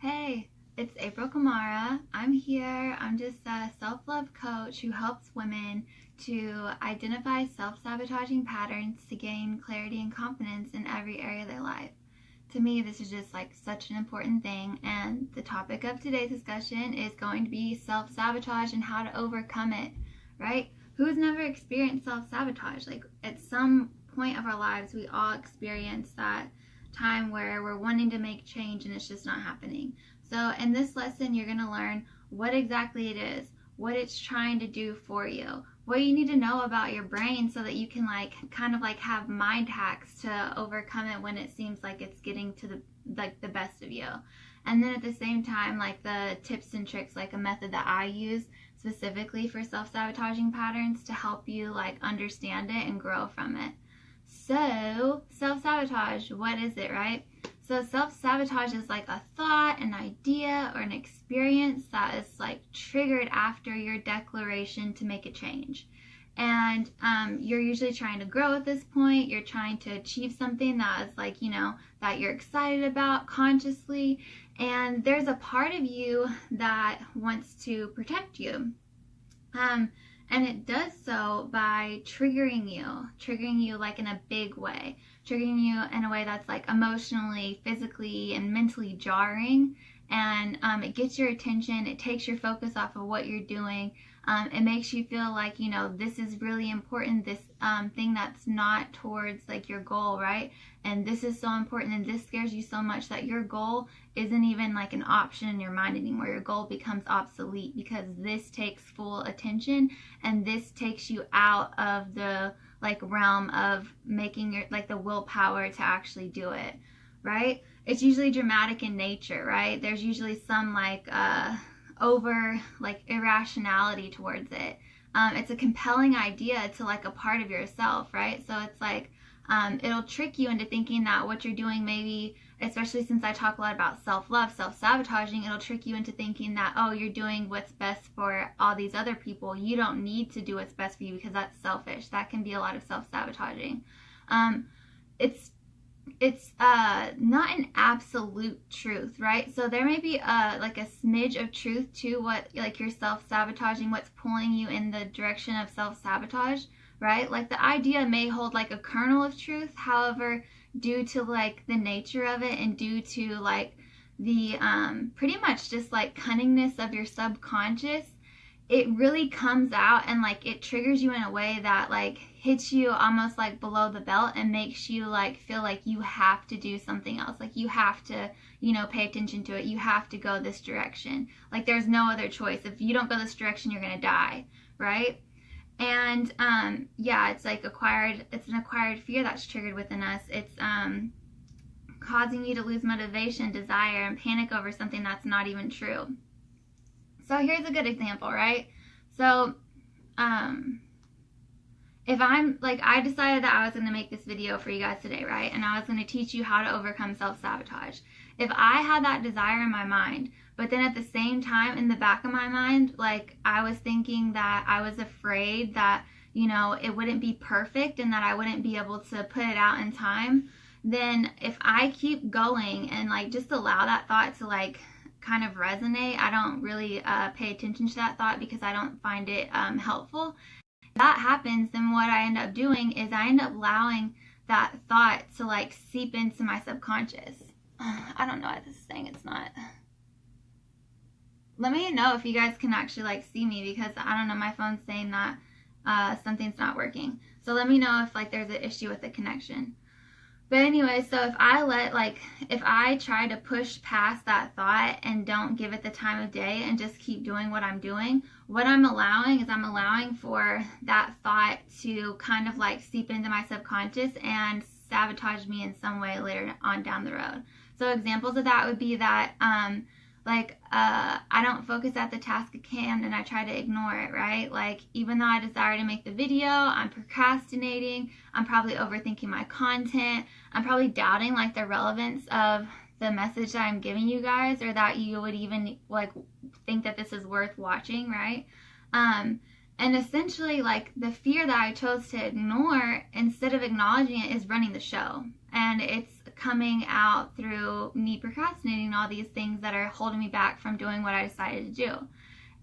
Hey, it's April Kamara. I'm here. I'm just a self-love coach who helps women to identify self-sabotaging patterns to gain clarity and confidence in every area of their life. To me, this is just like such an important thing, and the topic of today's discussion is going to be self-sabotage and how to overcome it, right? Who's never experienced self-sabotage? Like at some point of our lives, we all experience that time where we're wanting to make change and it's just not happening. So in this lesson, you're going to learn what exactly it is, what it's trying to do for you, what you need to know about your brain so that you can kind of have mind hacks to overcome it when it seems like it's getting to the best of you. And then at the same time, like the tips and tricks, like a method that I use specifically for self-sabotaging patterns to help you understand it and grow from it. So, self-sabotage, what is it, right? So self-sabotage is like a thought, an idea, or an experience that is triggered after your declaration to make a change. And you're usually trying to grow at this point. You're trying to achieve something that is that you're excited about consciously. And there's a part of you that wants to protect you. And it does so by triggering you in a big way, triggering you in a way that's emotionally, physically, and mentally jarring. And it gets your attention, it takes your focus off of what you're doing. It makes you feel this is really important, this thing that's not towards your goal, right? And this is so important, and this scares you so much that your goal isn't even an option in your mind anymore. Your goal becomes obsolete because this takes full attention, and this takes you out of the realm of making your the willpower to actually do it, right? It's usually dramatic in nature, right? There's usually some over irrationality towards it. It's a compelling idea to a part of yourself, right? So it's it'll trick you into thinking that what you're doing, maybe, especially since I talk a lot about self-love, self-sabotaging, it'll trick you into thinking that, oh, you're doing what's best for all these other people. You don't need to do what's best for you because that's selfish. That can be a lot of self-sabotaging. It's not an absolute truth, right? So there may be a smidge of truth to what you're self-sabotaging, what's pulling you in the direction of self-sabotage, right? The idea may hold a kernel of truth. However, due to the nature of it and due to the pretty much just cunningness of your subconscious, it really comes out and it triggers you in a way that hits you almost below the belt and makes you feel you have to do something else, you have to pay attention to it, you have to go this direction, there's no other choice. If you don't go this direction, you're gonna die, right? And yeah, it's it's an acquired fear that's triggered within us. It's causing you to lose motivation, desire, and panic over something that's not even true. So here's a good example, right? So if I'm I decided that I was going to make this video for you guys today, right? And I was going to teach you how to overcome self-sabotage. If I had that desire in my mind, but then at the same time in the back of my mind, I was thinking that I was afraid that, it wouldn't be perfect and that I wouldn't be able to put it out in time, then if I keep going and just allow that thought to kind of resonate, I don't really pay attention to that thought because I don't find it helpful. If that happens, then what I end up doing is I end up allowing that thought to seep into my subconscious. I don't know what this is saying. It's not. Let me know if you guys can actually see me, because I don't know, my phone's saying that something's not working. So let me know if there's an issue with the connection. But anyway, so if I try to push past that thought and don't give it the time of day and just keep doing what I'm doing, what I'm allowing is I'm allowing for that thought to kind of seep into my subconscious and sabotage me in some way later on down the road. So examples of that would be that I don't focus at the task at hand and I try to ignore it, right? Even though I desire to make the video, I'm procrastinating, I'm probably overthinking my content, I'm probably doubting the relevance of the message that I'm giving you guys, or that you would even think that this is worth watching, right? And essentially the fear that I chose to ignore instead of acknowledging it is running the show. And it's coming out through me procrastinating all these things that are holding me back from doing what I decided to do.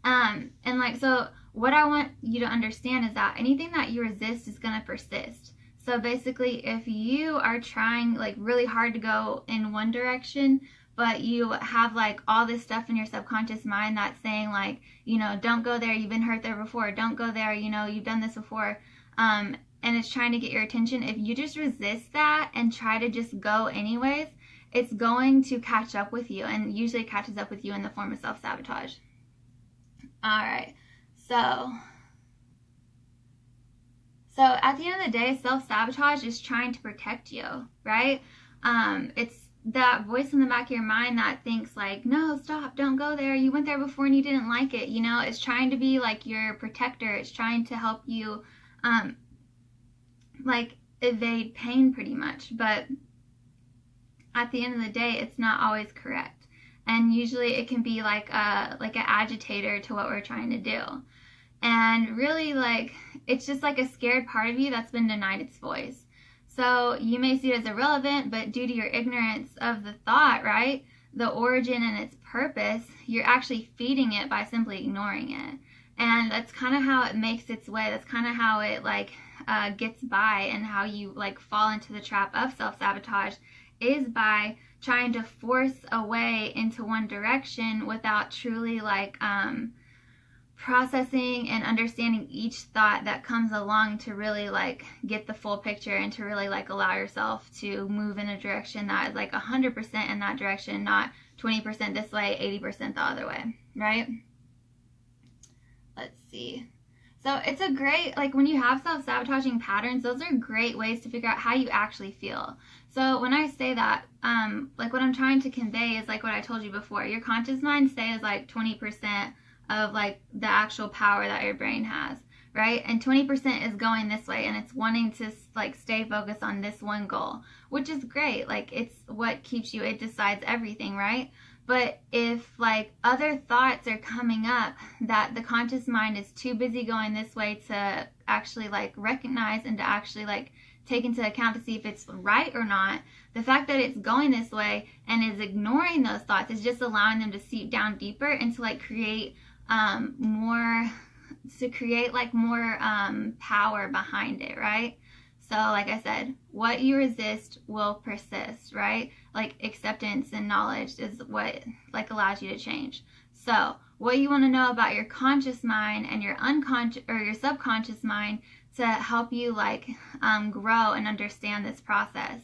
And like, so what I want you to understand is that anything that you resist is going to persist. So basically, if you are trying like really hard to go in one direction, but you have like all this stuff in your subconscious mind that's saying like, you know, don't go there, you've been hurt there before, don't go there, you know, you've done this before, and it's trying to get your attention, if you just resist that and try to just go anyways, it's going to catch up with you, and usually it catches up with you in the form of self-sabotage. Alright, so at the end of the day, self-sabotage is trying to protect you, right? It's that voice in the back of your mind that thinks like, no, stop, don't go there, you went there before and you didn't like it, you know? It's trying to be like your protector. It's trying to help you like evade pain pretty much, but at the end of the day, it's not always correct, and usually it can be like an agitator to what we're trying to do. And really, like, it's just like a scared part of you that's been denied its voice. So you may see it as irrelevant, but due to your ignorance of the thought, right, the origin and its purpose, you're actually feeding it by simply ignoring it. And that's kind of how it makes its way. That's kind of how it like gets by, and how you like fall into the trap of self-sabotage is by trying to force a way into one direction without truly like processing and understanding each thought that comes along to really like get the full picture, and to really like allow yourself to move in a direction that is like 100% in that direction, not 20% this way, 80% the other way, right? Let's see. So it's a great, like when you have self-sabotaging patterns, those are great ways to figure out how you actually feel. So when I say that, like what I'm trying to convey is like what I told you before. Your conscious mind stays like 20% of like the actual power that your brain has, right? And 20% is going this way, and it's wanting to like stay focused on this one goal, which is great. Like it's what keeps you, it decides everything, right? But if like other thoughts are coming up that the conscious mind is too busy going this way to actually like recognize and to actually like take into account to see if it's right or not, the fact that it's going this way and is ignoring those thoughts is just allowing them to seep down deeper and to like create more power behind it, right? So like I said, what you resist will persist, right? Like acceptance and knowledge is what like allows you to change. So what you want to know about your conscious mind and your unconscious or your subconscious mind to help you like grow and understand this process.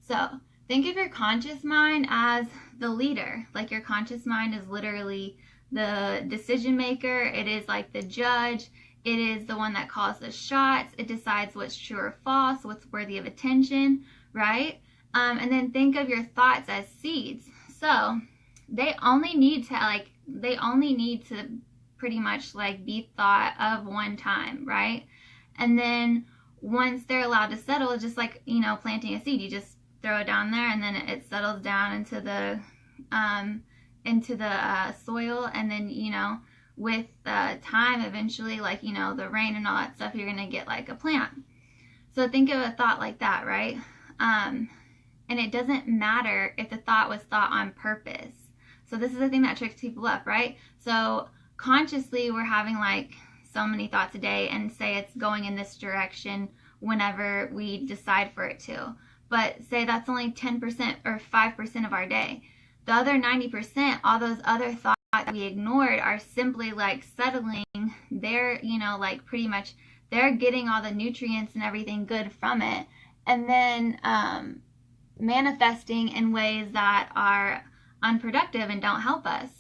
So think of your conscious mind as the leader. Like your conscious mind is literally the decision maker. It is like the judge. It is the one that calls the shots. It decides what's true or false, what's worthy of attention, right? And then think of your thoughts as seeds. So they only need to pretty much like be thought of one time, right? And then once they're allowed to settle, it's just like, you know, planting a seed. You just throw it down there, and then it settles down into the soil, and then, you know, with time, eventually, like, you know, the rain and all that stuff, you're gonna get like a plant. So think of a thought like that, right? And it doesn't matter if the thought was thought on purpose. So this is the thing that tricks people up, right? So consciously we're having like so many thoughts a day, and say it's going in this direction whenever we decide for it to. But say that's only 10% or 5% of our day. The other 90%, all those other thoughts that we ignored, are simply like settling. They're, you know, like pretty much they're getting all the nutrients and everything good from it, and then manifesting in ways that are unproductive and don't help us.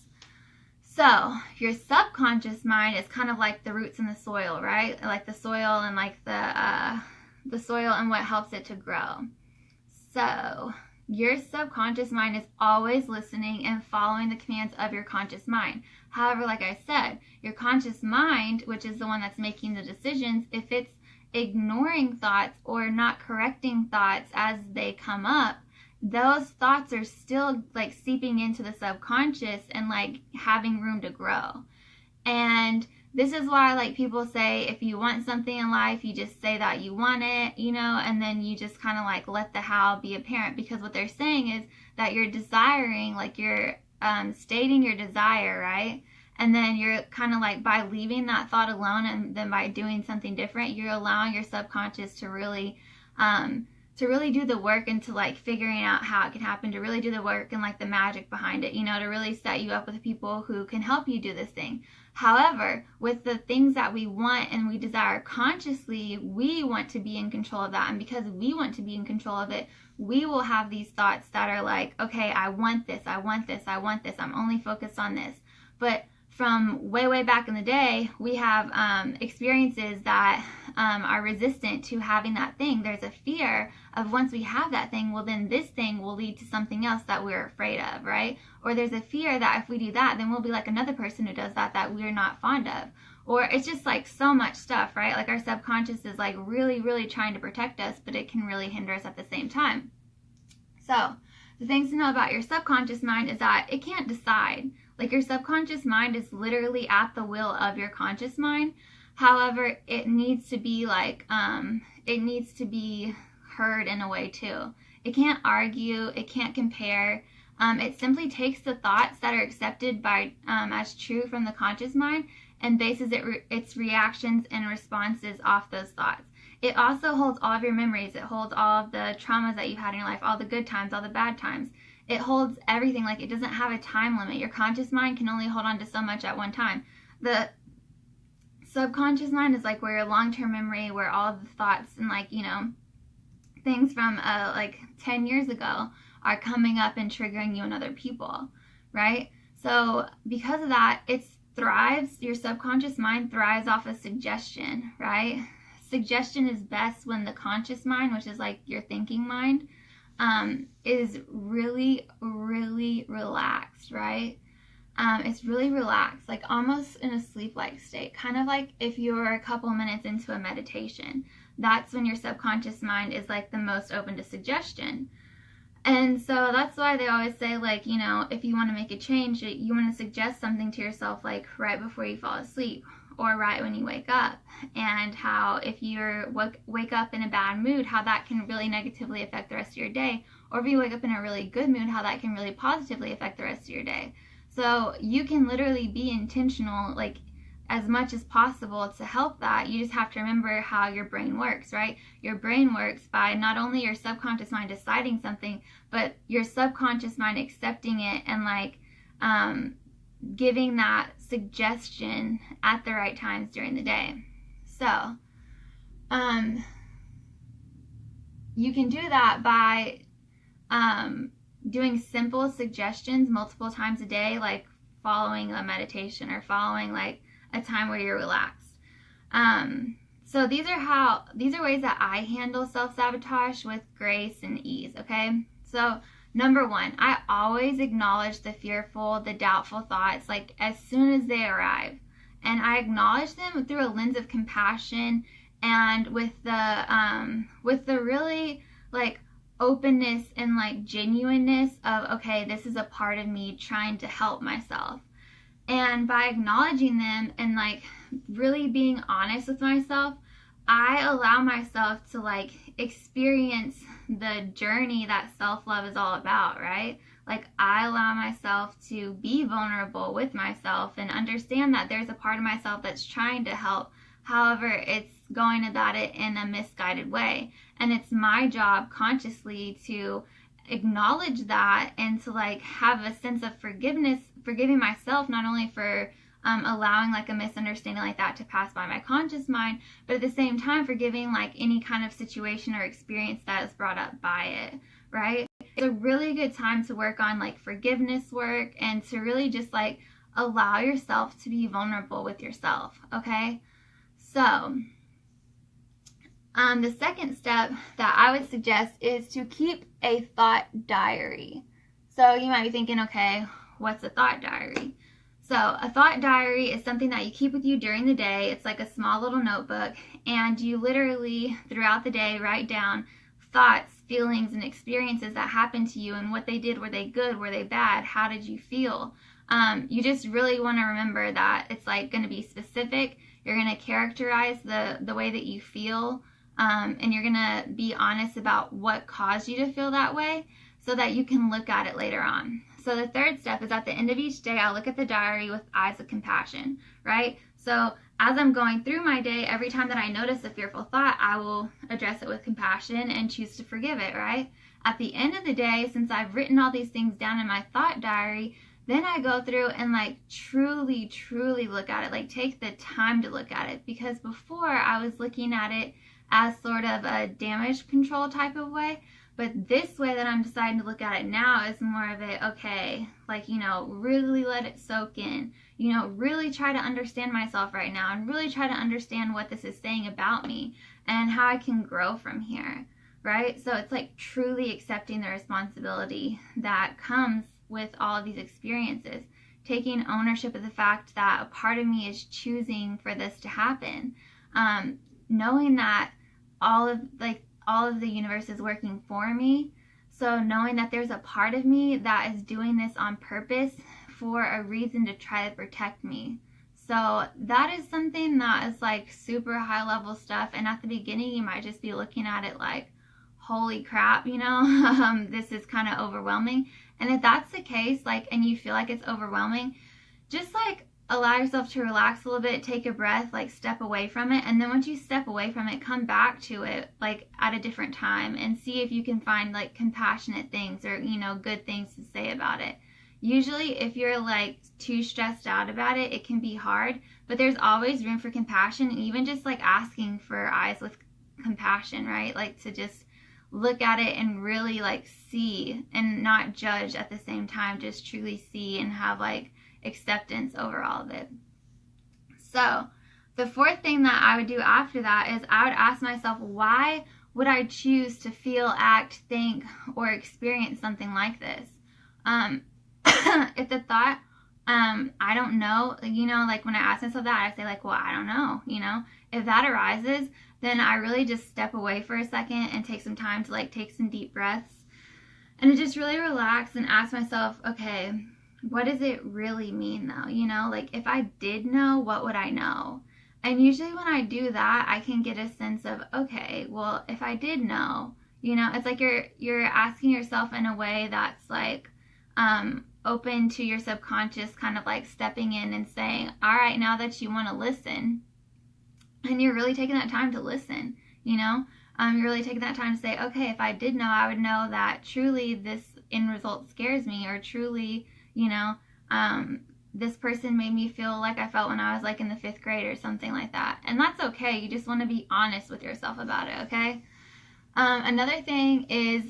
So your subconscious mind is kind of like the roots in the soil, right? Like the soil and like the soil and what helps it to grow. So your subconscious mind is always listening and following the commands of your conscious mind. However, like I said, your conscious mind, which is the one that's making the decisions, if it's ignoring thoughts or not correcting thoughts as they come up, those thoughts are still like seeping into the subconscious and like having room to grow. And this is why, like, people say if you want something in life, you just say that you want it, you know, and then you just kind of like let the how be apparent, because what they're saying is that you're desiring, like you're stating your desire, right? And then you're kind of like, by leaving that thought alone and then by doing something different, you're allowing your subconscious to really do the work into like figuring out how it can happen, to really do the work and like the magic behind it, you know, to really set you up with people who can help you do this thing. However, with the things that we want and we desire consciously, we want to be in control of that. And because we want to be in control of it, we will have these thoughts that are like, okay, I want this, I want this, I want this, I'm only focused on this. But from way back in the day, we have experiences that are resistant to having that thing. There's a fear of once we have that thing, well, then this thing will lead to something else that we're afraid of, right? Or there's a fear that if we do that, then we'll be like another person who does that we're not fond of. Or it's just like so much stuff, right? Like our subconscious is like really trying to protect us, but it can really hinder us at the same time. So the things to know about your subconscious mind is that it can't decide. Like your subconscious mind is literally at the will of your conscious mind. However, it needs to be like, it needs to be heard in a way too. It can't argue, it can't compare. It simply takes the thoughts that are accepted by as true from the conscious mind and bases its reactions and responses off those thoughts. It also holds all of your memories. It holds all of the traumas that you've had in your life, all the good times, all the bad times. It holds everything. Like, it doesn't have a time limit. Your conscious mind can only hold on to so much at one time. The subconscious mind is like where your long-term memory, where all of the thoughts and like, you know, things from like 10 years ago are coming up and triggering you and other people, right? So because of that, your subconscious mind thrives off of suggestion, right? Suggestion is best when the conscious mind, which is like your thinking mind, is really relaxed, right? It's really relaxed, like almost in a sleep-like state, kind of like if you're a couple minutes into a meditation. That's when your subconscious mind is like the most open to suggestion. And so that's why they always say, like, you know, if you want to make a change, you want to suggest something to yourself like right before you fall asleep or right when you wake up, and how if you wake up in a bad mood, how that can really negatively affect the rest of your day, or if you wake up in a really good mood, how that can really positively affect the rest of your day. So you can literally be intentional, like, as much as possible to help that. You just have to remember how your brain works, right? Your brain works by not only your subconscious mind deciding something, but your subconscious mind accepting it and like giving that suggestion at the right times during the day. So you can do that by doing simple suggestions multiple times a day, like following a meditation or following like a time where you're relaxed. So these are ways that I handle self-sabotage with grace and ease, okay? So number one, I always acknowledge the fearful, the doubtful thoughts, like as soon as they arrive. And I acknowledge them through a lens of compassion and with the really like openness and like genuineness of, okay, this is a part of me trying to help myself. And by acknowledging them and like really being honest with myself, I allow myself to like experience the journey that self-love is all about, right? Like I allow myself to be vulnerable with myself and understand that there's a part of myself that's trying to help. However, it's going about it in a misguided way. And it's my job consciously to acknowledge that and to like have a sense of forgiving myself, not only for allowing like a misunderstanding like that to pass by my conscious mind, but at the same time forgiving like any kind of situation or experience that is brought up by it, right? It's a really good time to work on like forgiveness work and to really just like allow yourself to be vulnerable with yourself, okay? So the second step that I would suggest is to keep a thought diary. So you might be thinking, okay, what's a thought diary? So a thought diary is something that you keep with you during the day. It's like a small little notebook, and you literally throughout the day write down thoughts, feelings, and experiences that happened to you and what they did. Were they good? Were they bad? How did you feel? you just really want to remember that it's like going to be specific. You're going to characterize the way that you feel, and you're going to be honest about what caused you to feel that way so that you can look at it later on. So the third step is at the end of each day, I'll look at the diary with eyes of compassion, right? So as I'm going through my day, every time that I notice a fearful thought, I will address it with compassion and choose to forgive it, right? At the end of the day, since I've written all these things down in my thought diary, then I go through and like truly look at it, like take the time to look at it. Because before I was looking at it as sort of a damage control type of way. But this way that I'm deciding to look at it now is more of a, okay, like, really let it soak in, really try to understand myself right now and really try to understand what this is saying about me and how I can grow from here, right? So it's like truly accepting the responsibility that comes with all of these experiences, taking ownership of the fact that a part of me is choosing for this to happen, knowing that all of the universe is working for me. So knowing that there's a part of me that is doing this on purpose for a reason to try to protect me. So that is something that is like super high level stuff. And at the beginning, you might just be looking at it like, holy crap, this is kind of overwhelming. And if that's the case, like, and you feel like it's overwhelming, just like allow yourself to relax a little bit, take a breath, like step away from it. And then once you step away from it, come back to it like at a different time and see if you can find like compassionate things or, good things to say about it. Usually if you're like too stressed out about it, it can be hard, but there's always room for compassion, even just like asking for eyes with compassion, right? Like to just look at it and really like see and not judge at the same time, just truly see and have like acceptance over all of it. So the fourth thing that I would do after that is I would ask myself, why would I choose to feel, act, think, or experience something like this? If the thought, I don't know, like when I ask myself that, I say like, well, I don't know, if that arises, then I really just step away for a second and take some time to like take some deep breaths and to just really relax and ask myself, okay, what does it really mean though? Like if I did know, what would I know? And usually when I do that, I can get a sense of, okay, well, if I did know, it's like you're asking yourself in a way that's like open to your subconscious, kind of like stepping in and saying, all right, now that you want to listen, and you're really taking that time to listen, you're really taking that time to say, okay, if I did know, I would know that truly this end result scares me, or truly, this person made me feel like I felt when I was like in the 5th grade or something like that. And that's okay. You just want to be honest with yourself about it, okay? Another thing is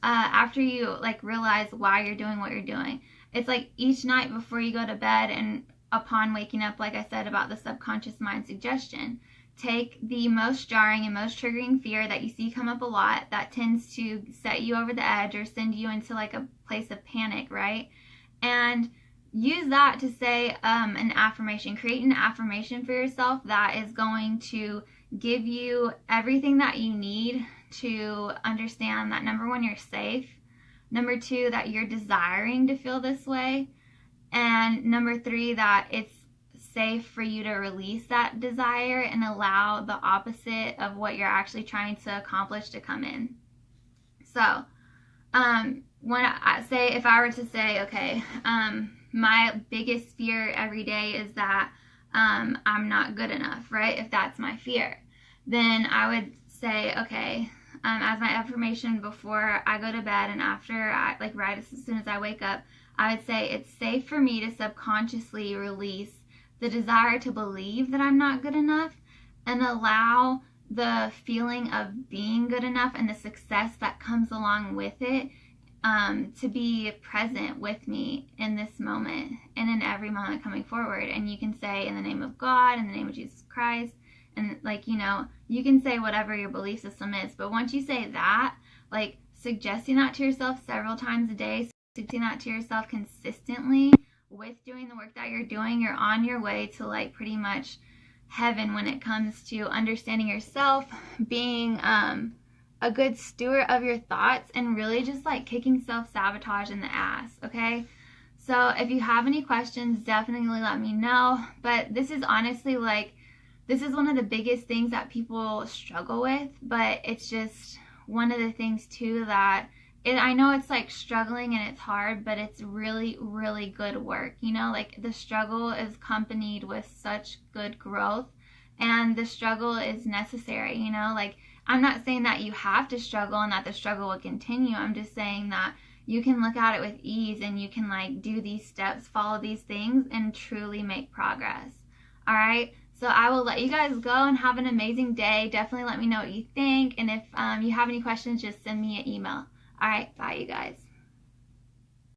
after you like realize why you're doing what you're doing, it's like each night before you go to bed and upon waking up, like I said about the subconscious mind suggestion, take the most jarring and most triggering fear that you see come up a lot that tends to set you over the edge or send you into like a place of panic, right? And use that to say an affirmation. Create an affirmation for yourself that is going to give you everything that you need to understand that, number 1, you're safe. Number 2, that you're desiring to feel this way. And number 3, that it's safe for you to release that desire and allow the opposite of what you're actually trying to accomplish to come in. So, when if I were to say, okay, my biggest fear every day is that I'm not good enough, right? If that's my fear, then I would say, okay, as my affirmation before I go to bed and after I, like right as soon as I wake up, I would say it's safe for me to subconsciously release the desire to believe that I'm not good enough and allow the feeling of being good enough and the success that comes along with it to be present with me in this moment and in every moment coming forward. And you can say, in the name of God, in the name of Jesus Christ, and like, you can say whatever your belief system is, but once you say that, like suggesting that to yourself several times a day, suggesting that to yourself consistently with doing the work that you're doing, you're on your way to like pretty much heaven when it comes to understanding yourself, being a good steward of your thoughts, and really just like kicking self-sabotage in the ass, okay? So if you have any questions, definitely let me know. But this is honestly like, this is one of the biggest things that people struggle with, but it's just one of the things too that I know it's like struggling and it's hard, but it's really, really good work. You know, like the struggle is accompanied with such good growth, and the struggle is necessary. You know, like I'm not saying that you have to struggle and that the struggle will continue. I'm just saying that you can look at it with ease and you can like do these steps, follow these things, and truly make progress. All right. So I will let you guys go and have an amazing day. Definitely let me know what you think. And if you have any questions, just send me an email. All right. Bye, you guys.